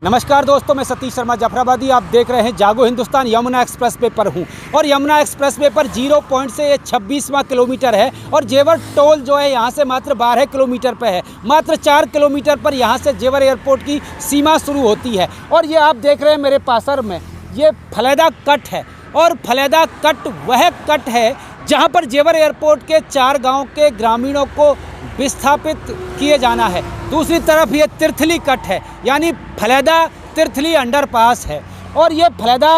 नमस्कार दोस्तों, मैं सतीश शर्मा जाफराबादी। आप देख रहे हैं जागो हिंदुस्तान। यमुना एक्सप्रेस वे पर हूं और यमुना एक्सप्रेस वे पर 0 पॉइंट से 26वां किलोमीटर है और जेवर टोल जो है यहां से मात्र 12 किलोमीटर पे है। मात्र 4 किलोमीटर पर यहां से जेवर एयरपोर्ट की सीमा शुरू होती है और ये आप देख रहे हैं मेरे पासर में ये फलेदा कट है और फलेदा कट वह कट है जहां पर जेवर एयरपोर्ट के 4 गाँव के ग्रामीणों को विस्थापित किए जाना है। दूसरी तरफ ये तिर्थली कट है, यानी फलेदा तिर्थली अंडरपास है और ये फलेदा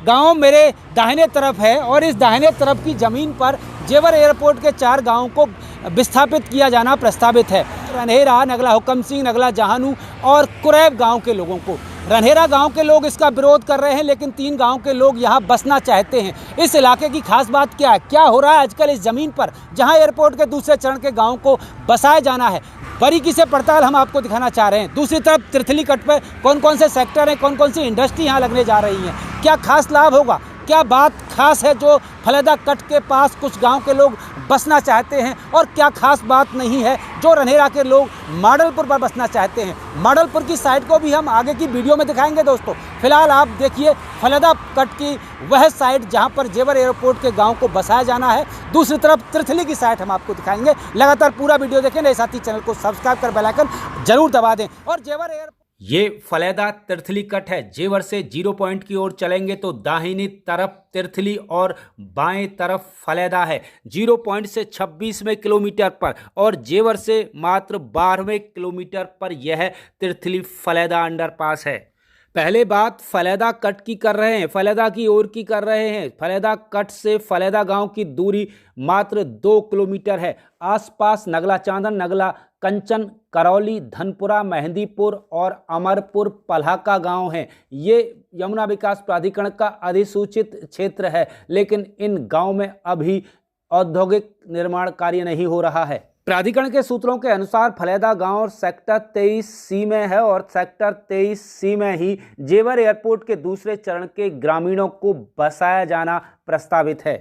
गांव मेरे दाहिने तरफ है और इस दाहिने तरफ की ज़मीन पर जेवर एयरपोर्ट के 4 गांवों को विस्थापित किया जाना प्रस्तावित है। रन्हेरा, नगला हुकम सिंह, नगला जहानू और कुरैब गांव के लोगों को। रन्हेरा गांव के लोग इसका विरोध कर रहे हैं, लेकिन 3 गांव के लोग यहां बसना चाहते हैं। इस इलाके की खास बात क्या है, क्या हो रहा है आजकल इस ज़मीन पर जहां एयरपोर्ट के दूसरे चरण के गाँव को बसाया जाना है, बारीकी से पड़ताल हम आपको दिखाना चाह रहे हैं। दूसरी तरफ तिर्थली कट पर कौन कौन से सेक्टर हैं, कौन कौन सी इंडस्ट्री यहाँ लगने जा रही हैं, क्या खास लाभ होगा, क्या बात खास है जो फलेदा कट के पास कुछ गांव के लोग बसना चाहते हैं और क्या खास बात नहीं है जो रन्हेरा के लोग मॉडलपुर पर बसना चाहते हैं। मॉडलपुर की साइड को भी हम आगे की वीडियो में दिखाएंगे दोस्तों। फिलहाल आप देखिए फलेदा कट की वह साइड जहां पर जेवर एयरपोर्ट के गांव को बसाया जाना है। दूसरी तरफ तिर्थली की साइड हम आपको दिखाएंगे। लगातार पूरा वीडियो देखें, मेरे साथ ही चैनल को सब्सक्राइब कर बेल आइकन जरूर दबा दें। और जेवर एयरपोर्ट ये फलेदा तिर्थली कट है। जेवर से 0 पॉइंट की ओर चलेंगे तो दाहिनी तरफ तिर्थली और बाएं तरफ फलेदा है। 0 पॉइंट से 26वें किलोमीटर पर और जेवर से मात्र 12वें किलोमीटर पर यह तिर्थली फलेदा अंडरपास है। पहले बात फलेदा कट की कर रहे हैं, फलेदा की ओर की कर रहे हैं। फलेदा कट से फलेदा गांव की दूरी मात्र 2 किलोमीटर है। आसपास नगला चांदन, नगला कंचन, करौली, धनपुरा, मेहंदीपुर और अमरपुर पल्हाका गांव हैं। ये यमुना विकास प्राधिकरण का अधिसूचित क्षेत्र है, लेकिन इन गांव में अभी औद्योगिक निर्माण कार्य नहीं हो रहा है। प्राधिकरण के सूत्रों के अनुसार फलेदा गांव सेक्टर 23C में है और सेक्टर 23C में ही जेवर एयरपोर्ट के दूसरे चरण के ग्रामीणों को बसाया जाना प्रस्तावित है।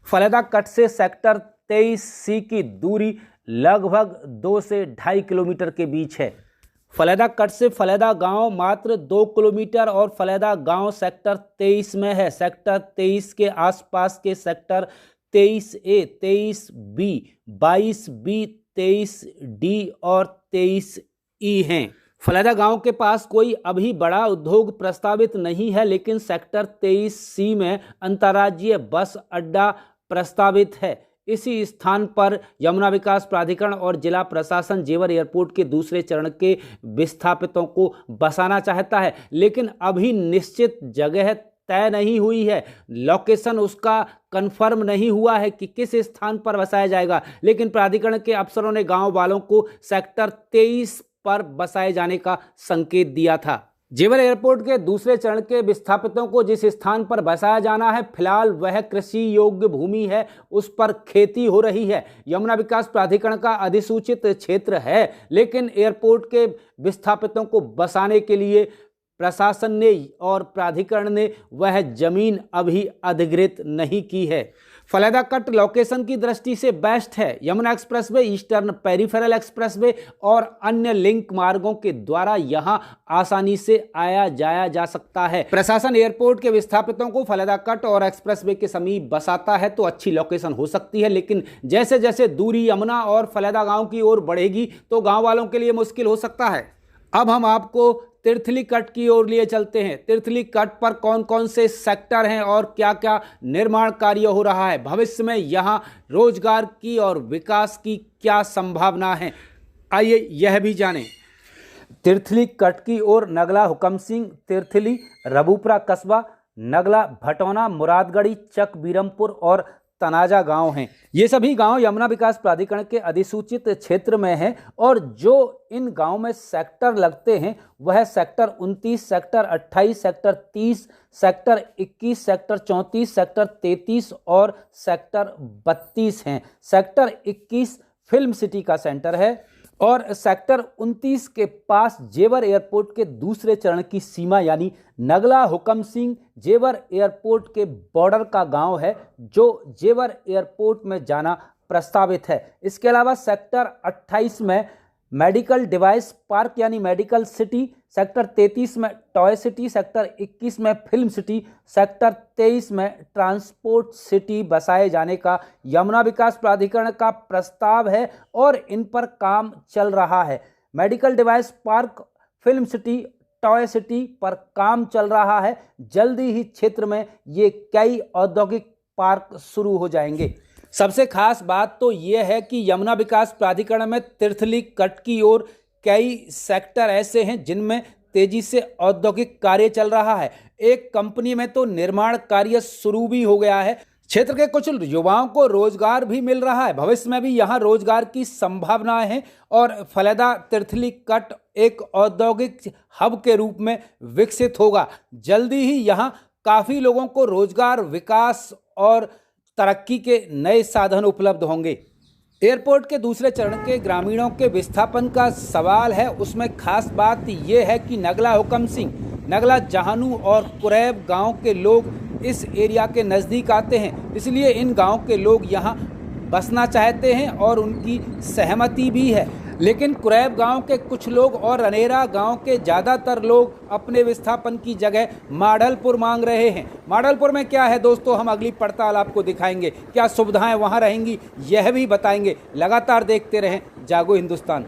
फलेदा कट से सेक्टर 23C की दूरी लगभग 2 से 2.5 किलोमीटर के बीच है। फलेदा कट से फलेदा गांव मात्र 2 किलोमीटर और फलेदा गांव सेक्टर 23 में है। सेक्टर 23 के आसपास के sector 23A, 23B, 22B, 23D और 23E हैं। फलेदा गांव के पास कोई अभी बड़ा उद्योग प्रस्तावित नहीं है, लेकिन सेक्टर 23C में अंतर्राज्यीय बस अड्डा प्रस्तावित है। इसी स्थान पर यमुना विकास प्राधिकरण और जिला प्रशासन जेवर एयरपोर्ट के दूसरे चरण के विस्थापितों को बसाना चाहता है, लेकिन अभी निश्चित जगह तय नहीं हुई है। लोकेशन उसका कंफर्म नहीं हुआ है कि किस स्थान पर बसाया जाएगा, लेकिन प्राधिकरण के अफसरों ने गांव वालों को सेक्टर 23 पर बसाए जाने का संकेत दिया था। जेवर एयरपोर्ट के दूसरे चरण के विस्थापितों को जिस स्थान पर बसाया जाना है, फिलहाल वह कृषि योग्य भूमि है, उस पर खेती हो रही है। यमुना विकास प्राधिकरण का अधिसूचित क्षेत्र है, लेकिन एयरपोर्ट के विस्थापितों को बसाने के लिए प्रशासन ने और प्राधिकरण ने वह जमीन अभी अधिग्रहित नहीं की है। फलेदा कट लोकेशन की दृष्टि से बेस्ट है। Yamuna expressway, eastern peripheral expressway और अन्य लिंक मार्गों के द्वारा यहां आसानी से आया जाया जा सकता है। प्रशासन एयरपोर्ट के विस्थापितों को फलेदा कट और एक्सप्रेसवे के समीप बसाता है तो अच्छी लोकेशन हो सकती है, लेकिन जैसे जैसे दूरी यमुना और फलेदा गांव की ओर बढ़ेगी तो गांव वालों के लिए मुश्किल हो सकता है। अब हम आपको तिर्थली कट की ओर लिए चलते हैं। तिर्थली कट पर कौन कौन से सेक्टर हैं और क्या क्या निर्माण कार्य हो रहा है, भविष्य में यहाँ रोजगार की और विकास की क्या संभावना है, आइए यह भी जानें। तिर्थली कट की ओर नगला हुकम सिंह, तिर्थली, रबूपुरा कस्बा, नगला भटौना, मुरादगढ़ी, चक बीरमपुर और तनाजा गांव हैं। ये सभी गांव यमुना विकास प्राधिकरण के अधिसूचित क्षेत्र में हैं और जो इन गांव में सेक्टर लगते हैं वह sector 29, sector 28, sector 30, sector 21, sector 34, sector 33 और सेक्टर 32 हैं। सेक्टर 21 फिल्म सिटी का सेंटर है और सेक्टर 29 के पास जेवर एयरपोर्ट के दूसरे चरण की सीमा यानी नगला हुकम सिंह जेवर एयरपोर्ट के बॉर्डर का गांव है, जो जेवर एयरपोर्ट में जाना प्रस्तावित है। इसके अलावा सेक्टर 28 में मेडिकल डिवाइस पार्क यानी मेडिकल सिटी, सेक्टर 33 में टॉय सिटी, सेक्टर 21 में फिल्म सिटी, सेक्टर 23 में ट्रांसपोर्ट सिटी बसाए जाने का यमुना विकास प्राधिकरण का प्रस्ताव है और इन पर काम चल रहा है। Medical device park, film city, toy city पर काम चल रहा है। जल्दी ही क्षेत्र में ये कई औद्योगिक पार्क शुरू हो जाएंगे। सबसे खास बात तो ये है कि यमुना विकास प्राधिकरण में तिर्थली कट की ओर कई सेक्टर ऐसे हैं जिनमें तेजी से औद्योगिक कार्य चल रहा है। एक कंपनी में तो निर्माण कार्य शुरू भी हो गया है। क्षेत्र के कुछ युवाओं को रोजगार भी मिल रहा है। भविष्य में भी यहाँ रोजगार की संभावनाएं हैं और फलैदा तिर्थली कट एक औद्योगिक हब के रूप में विकसित होगा। जल्दी ही यहाँ काफ़ी लोगों को रोजगार, विकास और तरक्की के नए साधन उपलब्ध होंगे। एयरपोर्ट के दूसरे चरण के ग्रामीणों के विस्थापन का सवाल है। उसमें खास बात यह है कि नगला हुकम सिंह, नगला जहानू और कुरैब गांव के लोग इस एरिया के नज़दीक आते हैं, इसलिए इन गांव के लोग यहां बसना चाहते हैं और उनकी सहमति भी है। लेकिन कुरैब गांव के कुछ लोग और रनेरा गांव के ज़्यादातर लोग अपने विस्थापन की जगह माडलपुर मांग रहे हैं। माडलपुर में क्या है दोस्तों, हम अगली पड़ताल आपको दिखाएंगे। क्या सुविधाएं वहां रहेंगी यह भी बताएंगे। लगातार देखते रहें जागो हिंदुस्तान।